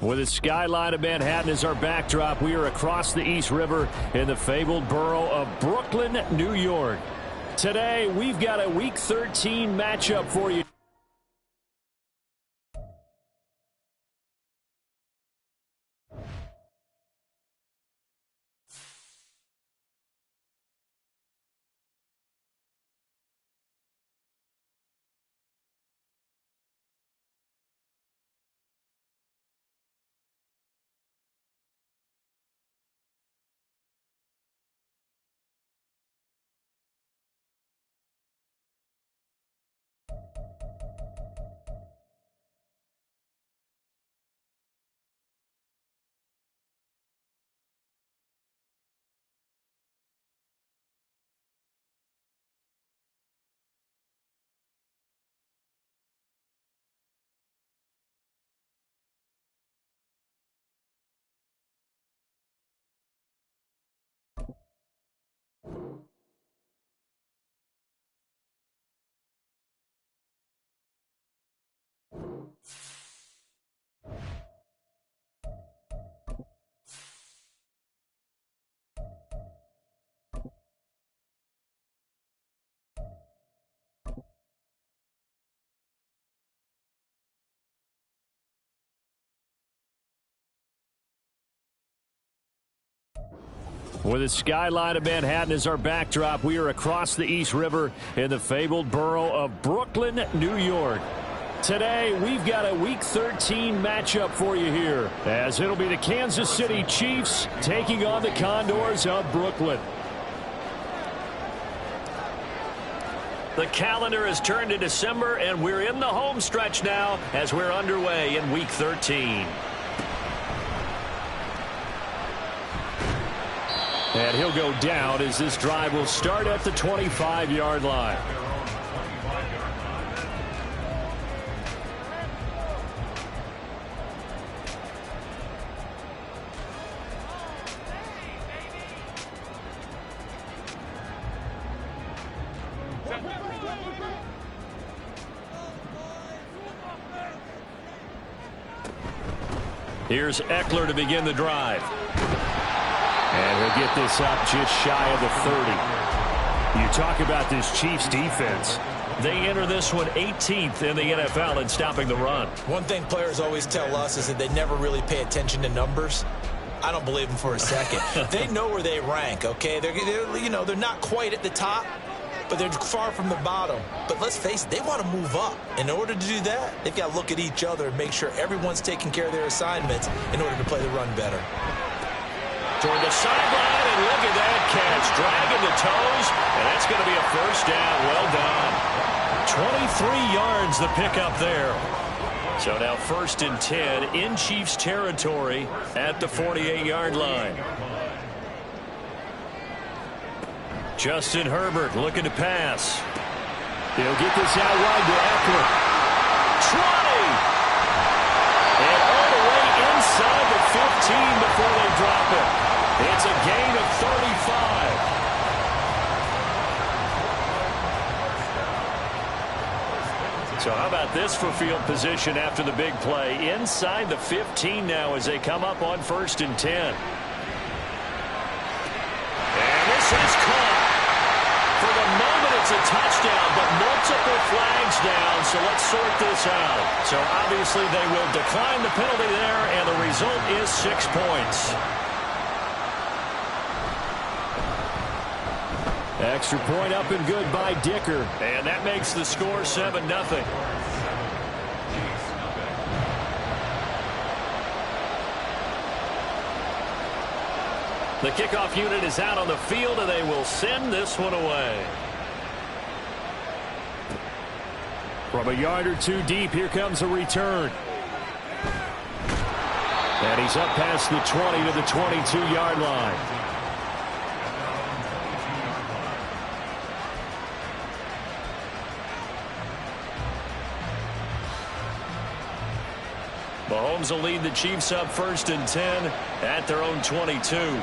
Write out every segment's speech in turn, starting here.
With the skyline of Manhattan as our backdrop, we are across the East River in the fabled borough of Brooklyn, New York. Today, we've got a Week 13 matchup for you. With the skyline of Manhattan as our backdrop, we are across the East River in the fabled borough of Brooklyn, New York. Today, we've got a Week 13 matchup for you here, as it'll be the Kansas City Chiefs taking on the Condors of Brooklyn. The calendar has turned to December, and we're in the home stretch now as we're underway in Week 13. And he'll go down as this drive will start at the 25-yard line. Here's Eckler to begin the drive. And he'll get this up just shy of the 30. You talk about this Chiefs defense. They enter this one 18th in the NFL in stopping the run. One thing players always tell us is that they never really pay attention to numbers. I don't believe them for a second. They know where they rank, okay? They're not quite at the top, but they're far from the bottom. But let's face it, they want to move up. In order to do that, they've got to look at each other and make sure everyone's taking care of their assignments in order to play the run better. Toward the sideline, and look at that catch. Dragging the toes, and that's going to be a first down. Well done. 23 yards the pickup there. So now 1st and 10 in Chiefs territory at the 48-yard line. Justin Herbert looking to pass. He'll get this out wide to Eckler. 20! And all the way inside the 15 before they drop it. It's a gain of 35. So how about this for field position after the big play? Inside the 15 now as they come up on 1st and 10. And this is caught. For the moment, it's a touchdown, but multiple flags down, so let's sort this out. So obviously they will decline the penalty there, and the result is 6 points. Extra point up and good by Dicker. And that makes the score 7-0. The kickoff unit is out on the field, and they will send this one away. From a yard or two deep, here comes a return. And he's up past the 20 to the 22-yard line. Mahomes will lead the Chiefs up 1st and 10 at their own 22.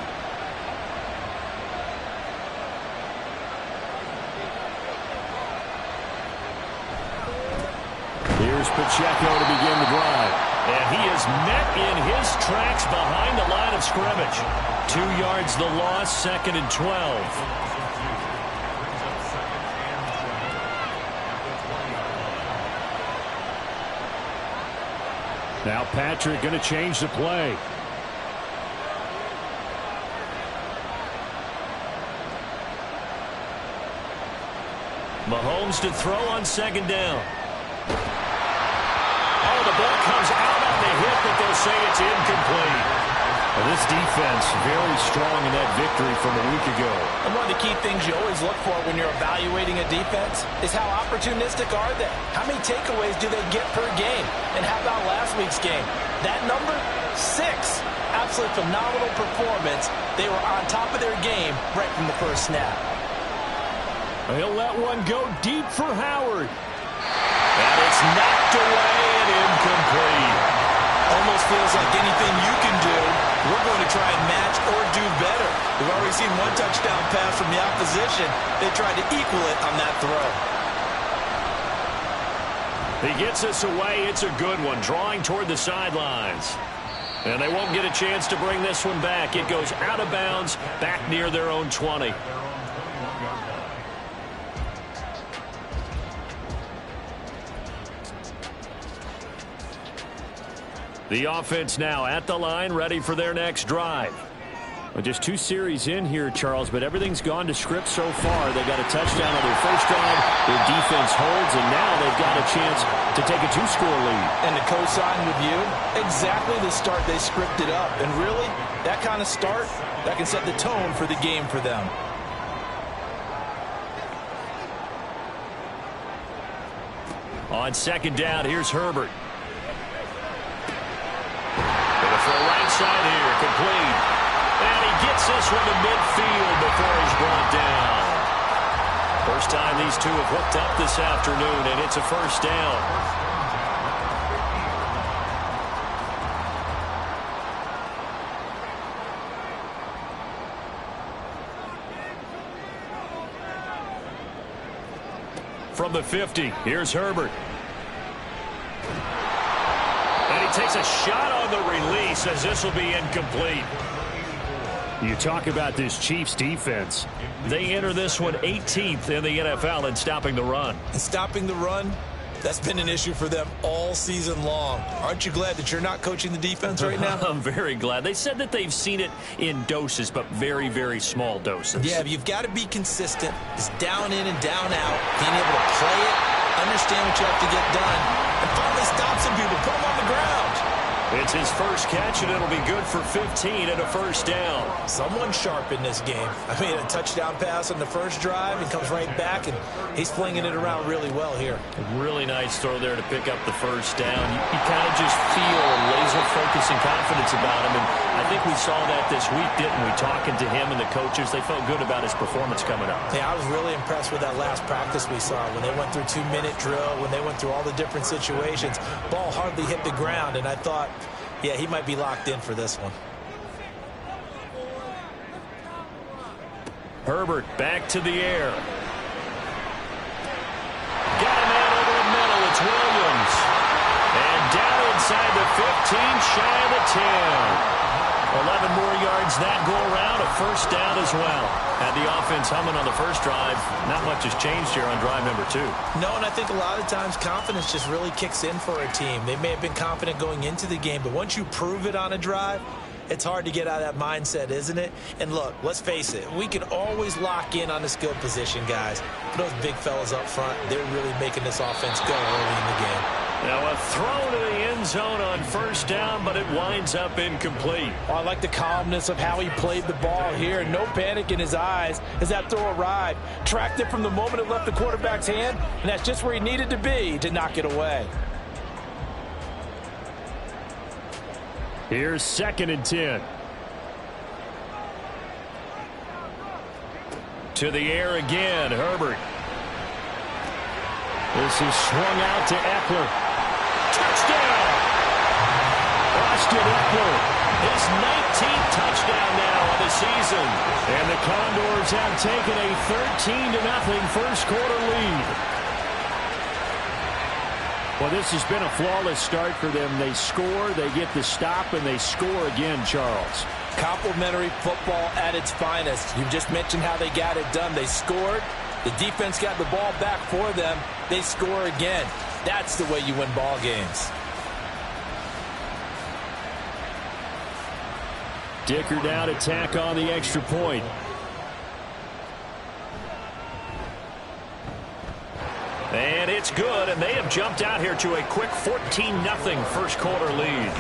Here's Pacheco to begin the drive. And he is met in his tracks behind the line of scrimmage. 2 yards the loss, 2nd and 12. Now Patrick going to change the play. Mahomes to throw on 2nd down. Oh, the ball comes out on the hit, but they'll say it's incomplete. Well, this defense very strong in that victory from a week ago. And one of the key things you always look for when you're evaluating a defense is how opportunistic are they? How many takeaways do they get per game? And how about last week's game? That number, 6. Absolutely phenomenal performance. They were on top of their game right from the first snap. He'll let one go deep for Howard. And it's knocked away and incomplete. Almost feels like anything you can do, we're going to try and match or do better. We've already seen 1 touchdown pass from the opposition. They tried to equal it on that throw. He gets us away. It's a good one, drawing toward the sidelines. And they won't get a chance to bring this one back. It goes out of bounds, back near their own 20. The offense now at the line, ready for their next drive. Well, just 2 series in here, Charles, but everything's gone to script so far. They got a touchdown on their first drive. Their defense holds, and now they've got a chance to take a 2-score lead. And to co-sign with you, exactly the start they scripted up. And really, that kind of start, that can set the tone for the game for them. On 2nd down, here's Herbert. For a right side here, complete. And he gets this one to midfield before he's brought down. First time these two have hooked up this afternoon, and it's a first down. From the 50, here's Herbert. And he takes a shot on the release as this will be incomplete. You talk about this Chiefs defense. They enter this one 18th in the NFL in stopping the run. And stopping the run, that's been an issue for them all season long. Aren't you glad that you're not coaching the defense right now? I'm very glad. They said that they've seen it in doses, but very, very small doses. Yeah, but you've got to be consistent. It's down in and down out. Being able to play it, understand what you have to get done, and finally stop some people, put them on the ground. It's his first catch, and it'll be good for 15 and a first down. Someone sharp in this game. I mean, a touchdown pass on the first drive and comes right back, and he's flinging it around really well here. A really nice throw there to pick up the first down. You kind of just feel a laser focus and confidence about him, and I think we saw that this week, didn't we? Talking to him and the coaches, they felt good about his performance coming up. Yeah, I was really impressed with that last practice we saw when they went through 2-minute drill, when they went through all the different situations. Ball hardly hit the ground, and I thought, yeah, he might be locked in for this one. Herbert back to the air. Got a man over the middle. It's Williams. And down inside the 15, shy of the 10. 11 more yards that go around, a first down as well. Had the offense humming on the first drive. Not much has changed here on drive number 2. No, and I think a lot of times confidence just really kicks in for a team. They may have been confident going into the game, but once you prove it on a drive, it's hard to get out of that mindset, isn't it? And look, let's face it, we can always lock in on the skill position, guys. But those big fellas up front, they're really making this offense go early in the game. Now a throw to the end zone on first down, but it winds up incomplete. I like the calmness of how he played the ball here. No panic in his eyes as that throw arrived. Tracked it from the moment it left the quarterback's hand, and that's just where he needed to be to knock it away. Here's 2nd and 10. To the air again, Herbert. This is swung out to Eckler. Touchdown! Austin Eckler, his 19th touchdown now of the season. And the Condors have taken a 13-0 first quarter lead. Well, this has been a flawless start for them. They score, they get the stop, and they score again, Charles. Complimentary football at its finest. You just mentioned how they got it done. They scored. The defense got the ball back for them. They score again. That's the way you win ball games. Dicker down to tack on the extra point. And it's good, and they have jumped out here to a quick 14-0 first quarter lead.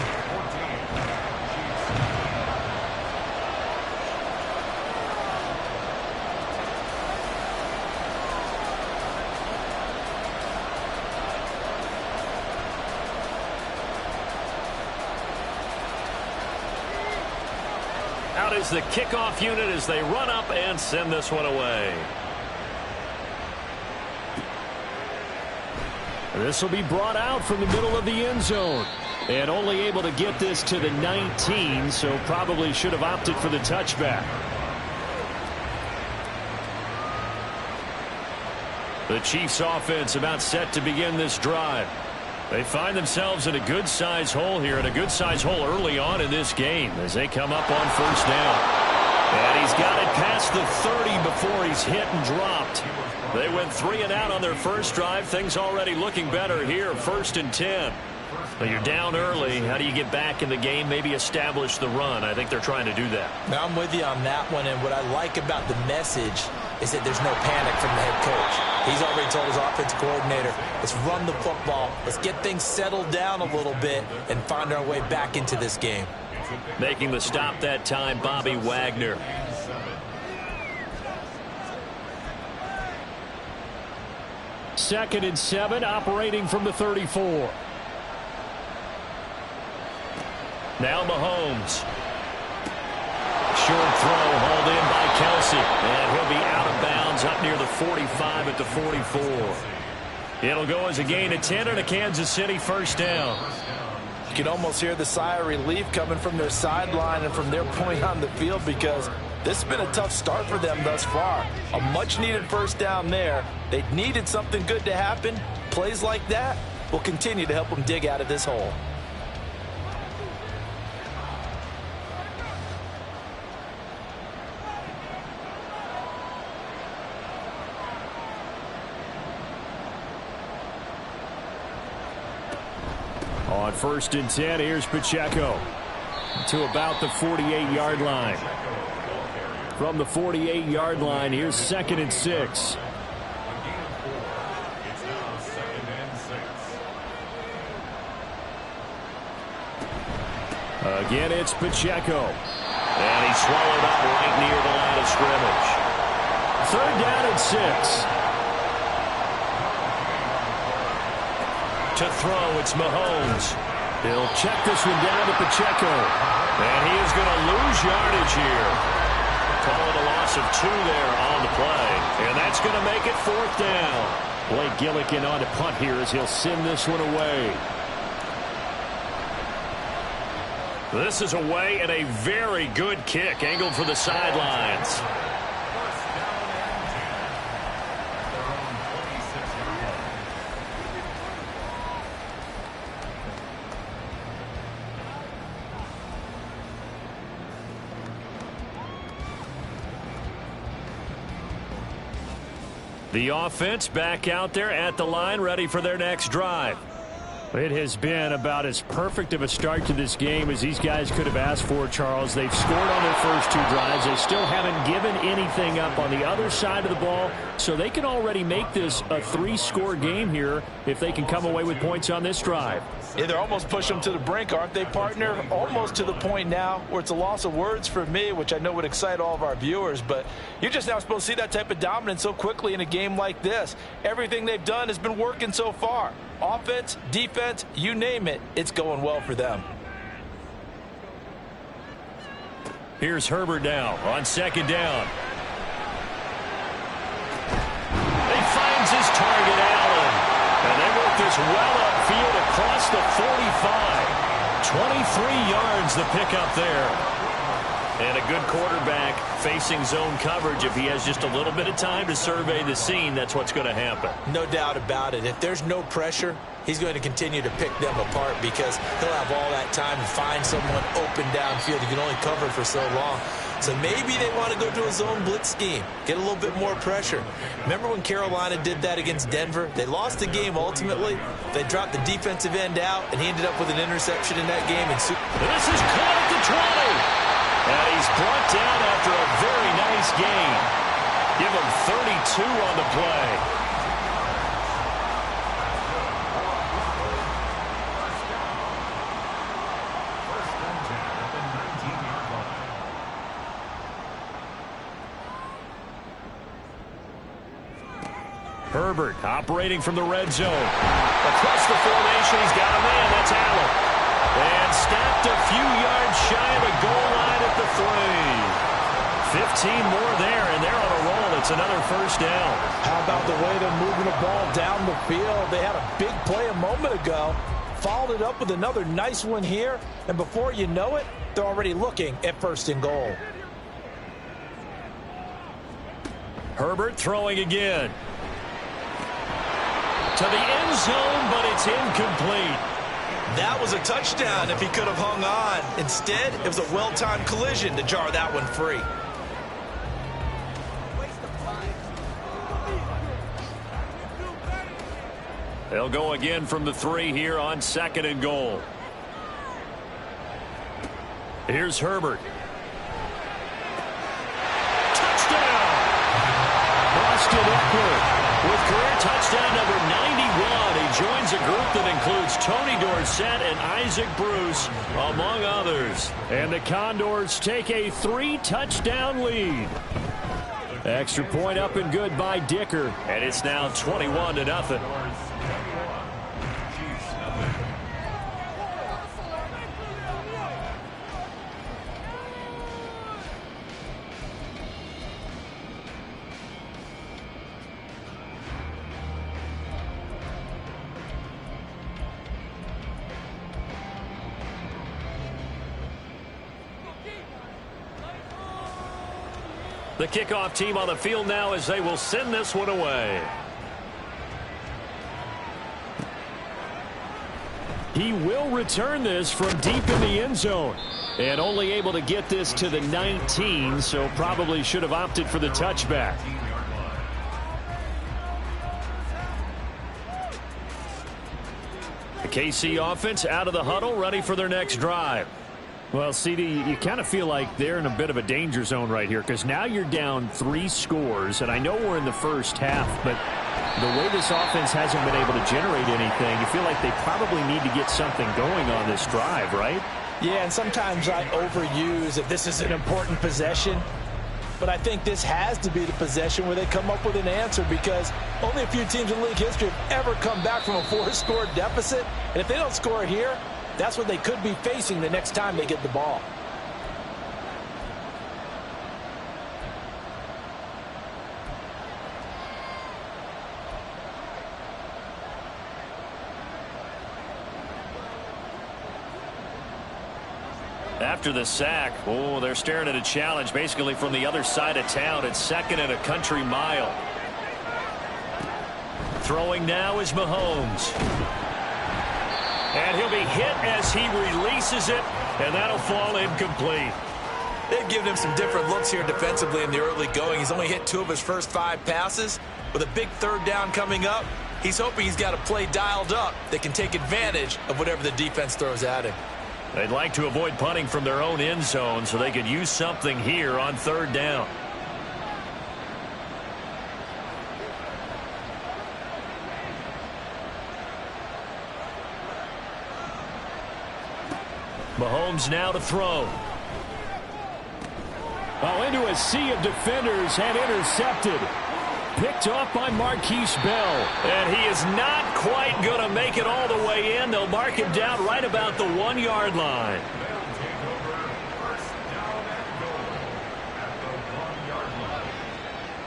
Out is the kickoff unit as they run up and send this one away. This will be brought out from the middle of the end zone. And only able to get this to the 19, so probably should have opted for the touchback. The Chiefs offense about set to begin this drive. They find themselves in a good-sized hole here, and a good-sized hole early on in this game as they come up on first down. And he's got it past the 30 before he's hit and dropped. They went 3 and out on their first drive. Things already looking better here, 1st and 10. But you're down early. How do you get back in the game, maybe establish the run? I think they're trying to do that. Now, I'm with you on that one, and what I like about the message is that there's no panic from the head coach. He's already told his offensive coordinator, let's run the football, let's get things settled down a little bit and find our way back into this game. Making the stop that time, Bobby Wagner. Second and 7, operating from the 34. Now Mahomes. Short throw hauled in by Kelsey. And he'll be out of bounds up near the 45 at the 44. It'll go as a gain of 10 and a Kansas City first down. You can almost hear the sigh of relief coming from their sideline and from their point on the field because this has been a tough start for them thus far. A much-needed first down there. They needed something good to happen. Plays like that will continue to help them dig out of this hole. On 1st and 10, here's Pacheco to about the 48-yard line. From the 48-yard line, here's 2nd and 6. Again, it's Pacheco. And he's swallowed up right near the line of scrimmage. 3rd down and 6. To throw, it's Mahomes. He'll check this one down to Pacheco. And he is going to lose yardage here. Call it a loss of 2 there on the play. And that's going to make it 4th down. Blake Gillikin on to punt here as he'll send this one away. This is away and a very good kick angled for the sidelines. The offense back out there at the line, ready for their next drive. It has been about as perfect of a start to this game as these guys could have asked for, Charles. They've scored on their first 2 drives. They still haven't given anything up on the other side of the ball, so they can already make this a 3-score game here if they can come away with points on this drive. Yeah, they're almost pushing them to the brink, aren't they, partner? Almost to the point now where it's a loss of words for me, which I know would excite all of our viewers, but you're just now supposed to see that type of dominance so quickly in a game like this. Everything they've done has been working so far. Offense, defense, you name it, it's going well for them. Here's Herbert now on 2nd down. He finds his target, Allen. And they work this well upfield across the 45. 23 yards the pickup there. And a good quarterback facing zone coverage, if he has just a little bit of time to survey the scene, that's what's going to happen. No doubt about it. If there's no pressure, he's going to continue to pick them apart because he'll have all that time to find someone open downfield. He can only cover for so long. So maybe they want to go to a zone blitz scheme, get a little bit more pressure. Remember when Carolina did that against Denver? They lost the game ultimately. They dropped the defensive end out, and he ended up with an interception in that game. And this is caught at the 20. And he's brought down after a very nice gain. Give him 32 on the play. Herbert operating from the red zone. Across the formation, he's got a man. That's Allen. And stopped a few yards shy of the goal line at the 3. 15 more there, and they're on a roll. It's another first down. How about the way they're moving the ball down the field? They had a big play a moment ago. Followed it up with another nice one here. And before you know it, they're already looking at 1st and goal. Herbert throwing again. To the end zone, but it's incomplete. That was a touchdown if he could have hung on. Instead, it was a well-timed collision to jar that one free. They'll go again from the 3 here on 2nd and goal. Here's Herbert. Touchdown! Boston Eckler. With career touchdown number 91, he joins a group that includes Tony Dorsett and Isaac Bruce, among others. And the Condors take a 3-touchdown lead. Extra point up and good by Dicker, and it's now 21-0. The kickoff team on the field now as they will send this one away. He will return this from deep in the end zone. And only able to get this to the 19, so probably should have opted for the touchback. The KC offense out of the huddle, ready for their next drive. Well, CD, you kind of feel like they're in a bit of a danger zone right here because now you're down 3 scores, and I know we're in the first half, but the way this offense hasn't been able to generate anything, you feel like they probably need to get something going on this drive, right? Yeah, and sometimes I overuse if this is an important possession, but I think this has to be the possession where they come up with an answer because only a few teams in league history have ever come back from a 4-score deficit, and if they don't score here, that's what they could be facing the next time they get the ball. After the sack, they're staring at a challenge basically from the other side of town. It's 2nd and a country mile. Throwing now is Mahomes. And he'll be hit as he releases it, and that'll fall incomplete. They've given him some different looks here defensively in the early going. He's only hit 2 of his first 5 passes. With a big 3rd down coming up, he's hoping he's got a play dialed up that can take advantage of whatever the defense throws at him. They'd like to avoid punting from their own end zone so they could use something here on 3rd down. Mahomes now to throw. Into a sea of defenders and intercepted. Picked off by Marquise Bell. And he is not quite going to make it all the way in. They'll mark him down right about the 1-yard line.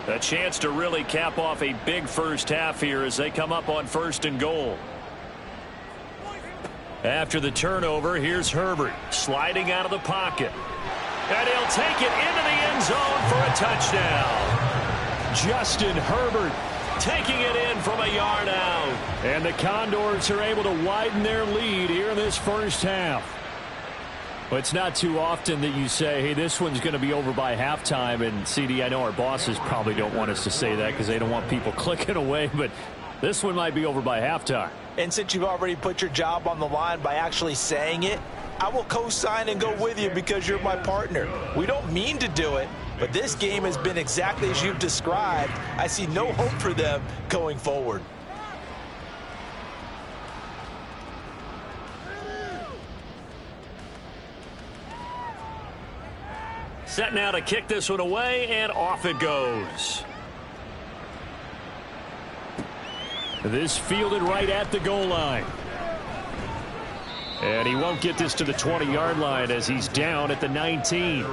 A chance to really cap off a big first half here as they come up on 1st and goal. After the turnover, here's Herbert sliding out of the pocket. And he'll take it into the end zone for a touchdown. Justin Herbert taking it in from a yard out. And the Condors are able to widen their lead here in this first half. Well, it's not too often that you say, hey, this one's going to be over by halftime. And, CD, I know our bosses probably don't want us to say that because they don't want people clicking away. But this one might be over by halftime. And since you've already put your job on the line by actually saying it, I will co-sign and go with you because you're my partner. We don't mean to do it, but this game has been exactly as you've described. I see no hope for them going forward. Set now to kick this one away, and off it goes. This fielded right at the goal line. And he won't get this to the 20-yard line as he's down at the 19.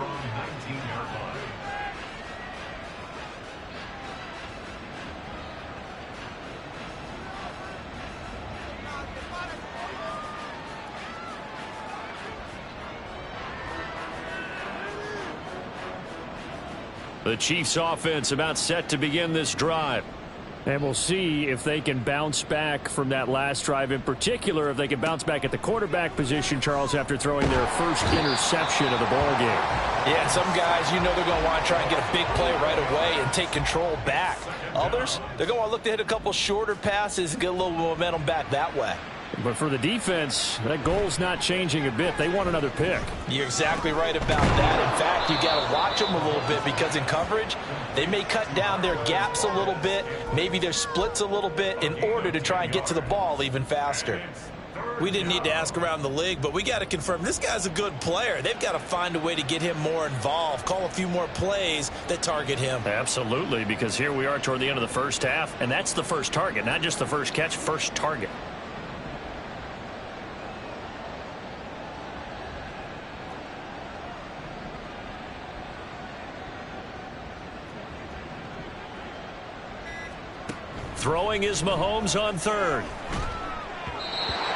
The Chiefs offense about set to begin this drive. And we'll see if they can bounce back from that last drive, in particular if they can bounce back at the quarterback position, Charles, after throwing their first interception of the ball game. Yeah, some guys, you know they're going to want to try and get a big play right away and take control back. Others, they're going to look to hit a couple shorter passes and get a little momentum back that way. But for the defense, that goal's not changing a bit. They want another pick. You're exactly right about that. In fact, you got to watch them a little bit because in coverage, they may cut down their gaps a little bit, maybe their splits a little bit in order to try and get to the ball even faster. We didn't need to ask around the league, but we got to confirm this guy's a good player. They've got to find a way to get him more involved, call a few more plays that target him. Absolutely, because here we are toward the end of the first half, and that's the first target, not just the first catch, first target. Throwing is Mahomes on third.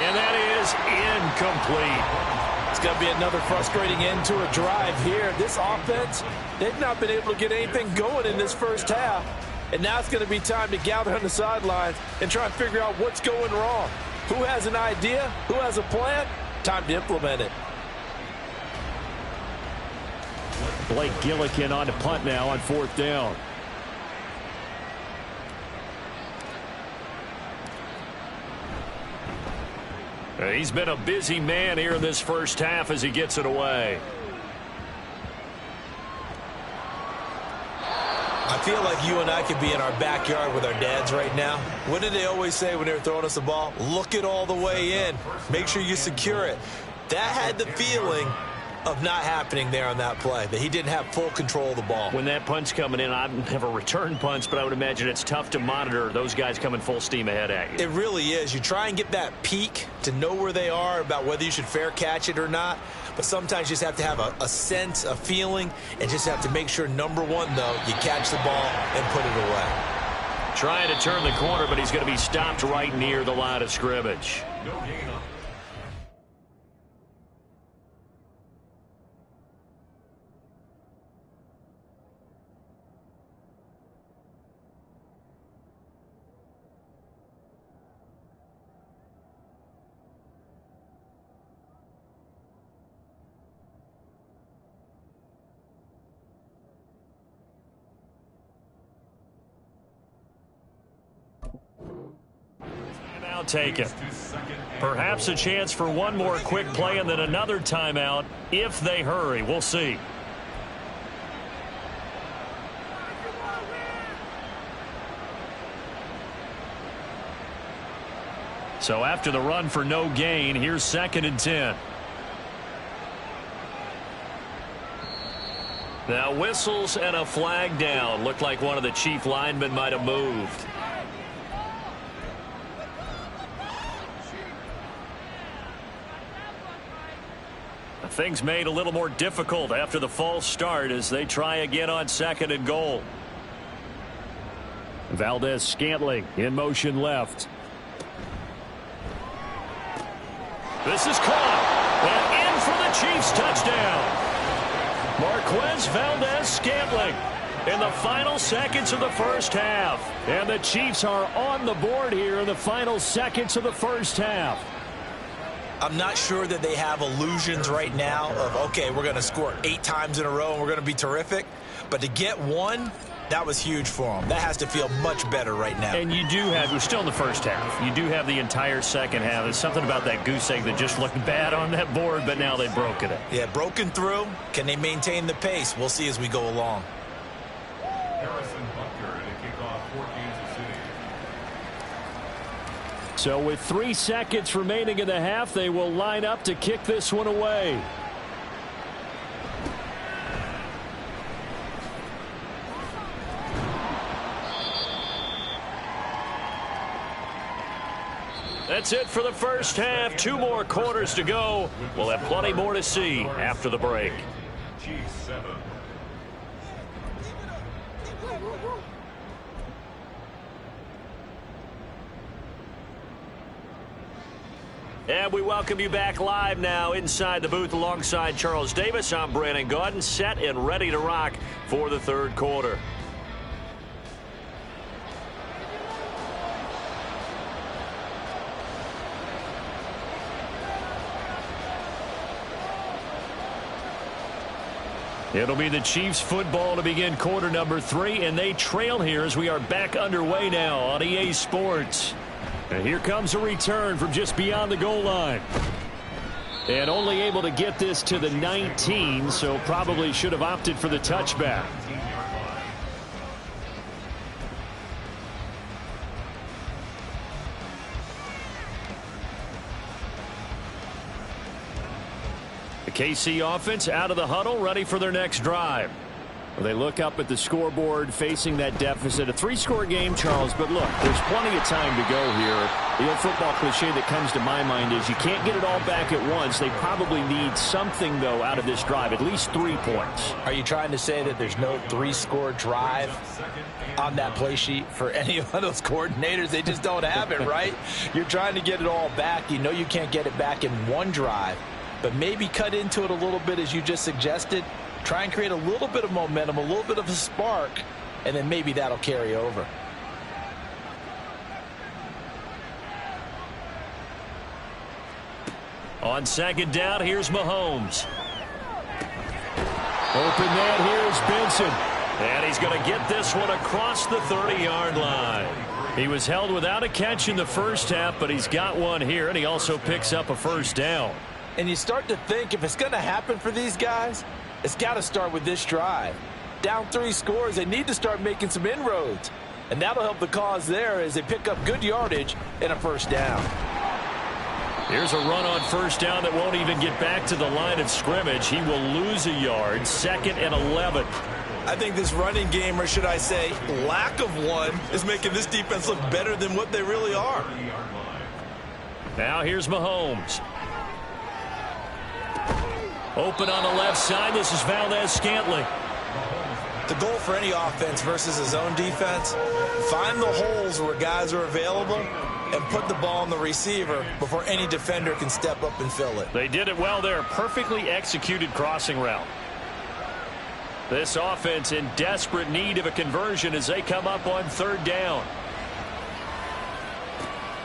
And that is incomplete. It's going to be another frustrating end to a drive here. This offense, they've not been able to get anything going in this first half. And now it's going to be time to gather on the sidelines and try and figure out what's going wrong. Who has an idea? Who has a plan? Time to implement it. Blake Gillikin on to punt now on fourth down. He's been a busy man here in this first half as he gets it away. I feel like you and I could be in our backyard with our dads right now. What did they always say when they were throwing us the ball? Look it all the way in. Make sure you secure it. That had the feeling of not happening there on that play, that he didn't have full control of the ball. When that punt's coming in, I've never returned punts, but I would imagine it's tough to monitor those guys coming full steam ahead at you. It really is. You try and get that peek to know where they are about whether you should fair catch it or not, but sometimes you just have to have a sense, a feeling, and just have to make sure, number one, though, you catch the ball and put it away. Trying to turn the corner, but he's going to be stopped right near the line of scrimmage. Taken. Perhaps a chance for one more quick play and then another timeout if they hurry. We'll see. So after the run for no gain, here's 2nd and 10. Now whistles and a flag down. Looked like one of the Chief linemen might have moved. Things made a little more difficult after the false start as they try again on 2nd and goal. Valdez-Scantling in motion left. This is caught. And in for the Chiefs touchdown. Marquez Valdez-Scantling in the final seconds of the first half. And the Chiefs are on the board here in the final seconds of the first half. I'm not sure that they have illusions right now of, okay, we're going to score 8 times in a row and we're going to be terrific. But to get one, that was huge for them. That has to feel much better right now. And you do have, we're still in the first half. You do have the entire second half. There's something about that goose egg that just looked bad on that board, but now they've broken it. Yeah, broken through. Can they maintain the pace? We'll see as we go along. So with 3 seconds remaining in the half, they will line up to kick this one away. That's it for the first half. 2 more quarters to go. We'll have plenty more to see after the break. And we welcome you back live now inside the booth alongside Charles Davis. I'm Brandon Gaudin, set and ready to rock for the third quarter. It'll be the Chiefs football to begin quarter number 3, and they trail here as we are back underway now on EA Sports. And here comes a return from just beyond the goal line. And only able to get this to the 19, so probably should have opted for the touchback. The KC offense out of the huddle, ready for their next drive. Well, they look up at the scoreboard facing that deficit. A 3-score game, Charles, but look, there's plenty of time to go here. The old football cliche that comes to my mind is you can't get it all back at once. They probably need something, though, out of this drive, at least 3 points. Are you trying to say that there's no 3-score drive on that play sheet for any of those coordinators? They just don't have it, right? You're trying to get it all back. You know you can't get it back in one drive, but maybe cut into it a little bit as you just suggested. Try and create a little bit of momentum, a little bit of a spark, and then maybe that'll carry over. On second down, here's Mahomes. Open man, here's Benson. And he's going to get this one across the 30-yard line. He was held without a catch in the first half, but he's got one here, and he also picks up a first down. And you start to think if it's going to happen for these guys, it's got to start with this drive. Down 3 scores, they need to start making some inroads. And that'll help the cause there as they pick up good yardage and a first down. Here's a run on first down that won't even get back to the line of scrimmage. He will lose a yard, 2nd and 11. I think this running game, or should I say lack of one, is making this defense look better than what they really are. Now here's Mahomes. Open on the left side. This is Valdez-Scantling. The goal for any offense versus his own defense, find the holes where guys are available and put the ball on the receiver before any defender can step up and fill it. They did it well there. Perfectly executed crossing route. This offense in desperate need of a conversion as they come up on 3rd down.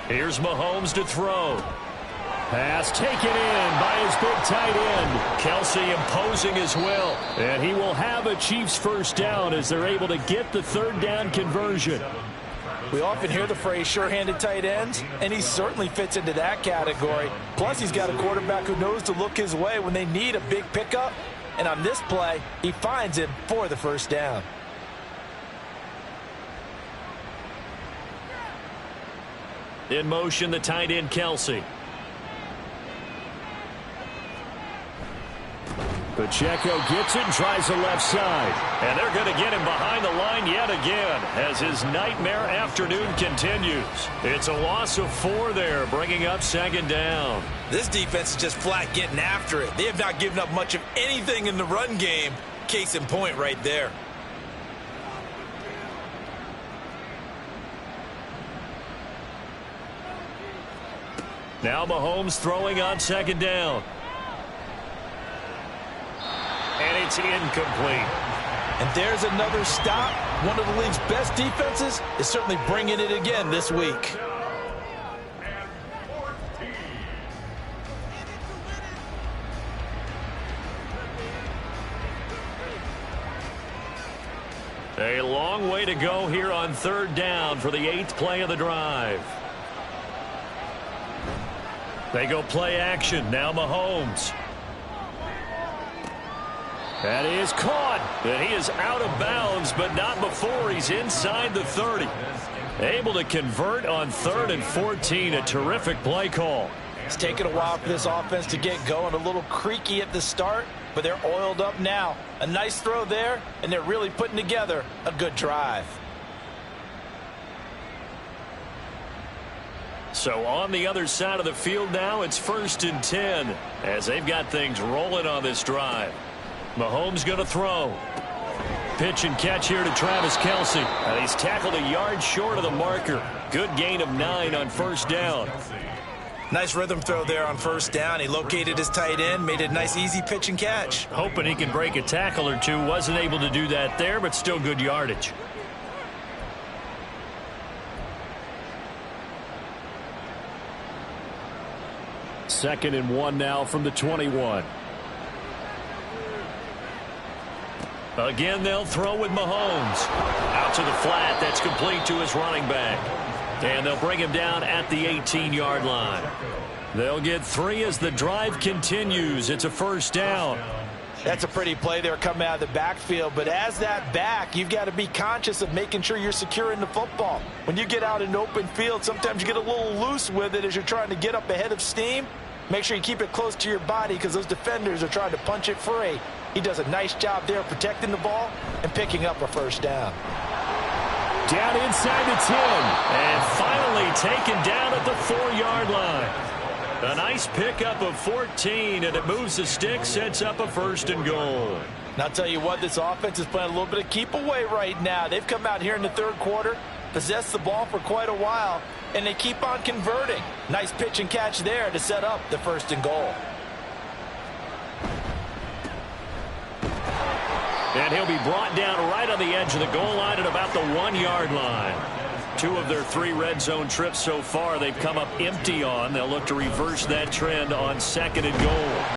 Here's Mahomes to throw. Pass taken in by his big tight end. Kelsey imposing his will. And he will have a Chiefs first down as they're able to get the 3rd down conversion. We often hear the phrase sure-handed tight ends, and he certainly fits into that category. Plus, he's got a quarterback who knows to look his way when they need a big pickup. And on this play, he finds him for the first down. In motion, the tight end, Kelsey. Pacheco gets it and tries the left side. And they're going to get him behind the line yet again as his nightmare afternoon continues. It's a loss of 4 there, bringing up 2nd down. This defense is just flat getting after it. They have not given up much of anything in the run game. Case in point right there. Now Mahomes throwing on 2nd down. And it's It's incomplete. And there's another stop. One of the league's best defenses is certainly bringing it again this week. A long way to go here on third down for the 8th play of the drive. They go play action. Now Mahomes. That is caught. And he is out of bounds, but not before he's inside the 30. Able to convert on 3rd and 14. A terrific play call. It's taken a while for this offense to get going. A little creaky at the start, but they're oiled up now. A nice throw there, and they're really putting together a good drive. So on the other side of the field now, it's 1st and 10 as they've got things rolling on this drive. Mahomes going to throw. Pitch and catch here to Travis Kelce. And he's tackled a yard short of the marker. Good gain of 9 on 1st down. Nice rhythm throw there on 1st down. He located his tight end, made it a nice easy pitch and catch. Hoping he can break a tackle or two. Wasn't able to do that there, but still good yardage. Second and 1 now from the 21. Again, they'll throw with Mahomes. Out to the flat. That's complete to his running back. And they'll bring him down at the 18-yard line. They'll get 3 as the drive continues. It's a 1st down. That's a pretty play there coming out of the backfield. But as that back, you've got to be conscious of making sure you're securing the football. When you get out in open field, sometimes you get a little loose with it as you're trying to get up ahead of steam. Make sure you keep it close to your body because those defenders are trying to punch it free. He does a nice job there protecting the ball and picking up a 1st down. Down inside the 10. And finally taken down at the 4-yard line. A nice pickup of 14, and it moves the stick, sets up a 1st and goal. And I'll tell you what, this offense is playing a little bit of keep away right now. They've come out here in the 3rd quarter, possessed the ball for quite a while, and they keep on converting. Nice pitch and catch there to set up the 1st and goal. And he'll be brought down right on the edge of the goal line at about the 1-yard line. 2 of their 3 red zone trips so far they've come up empty on. They'll look to reverse that trend on 2nd and goal.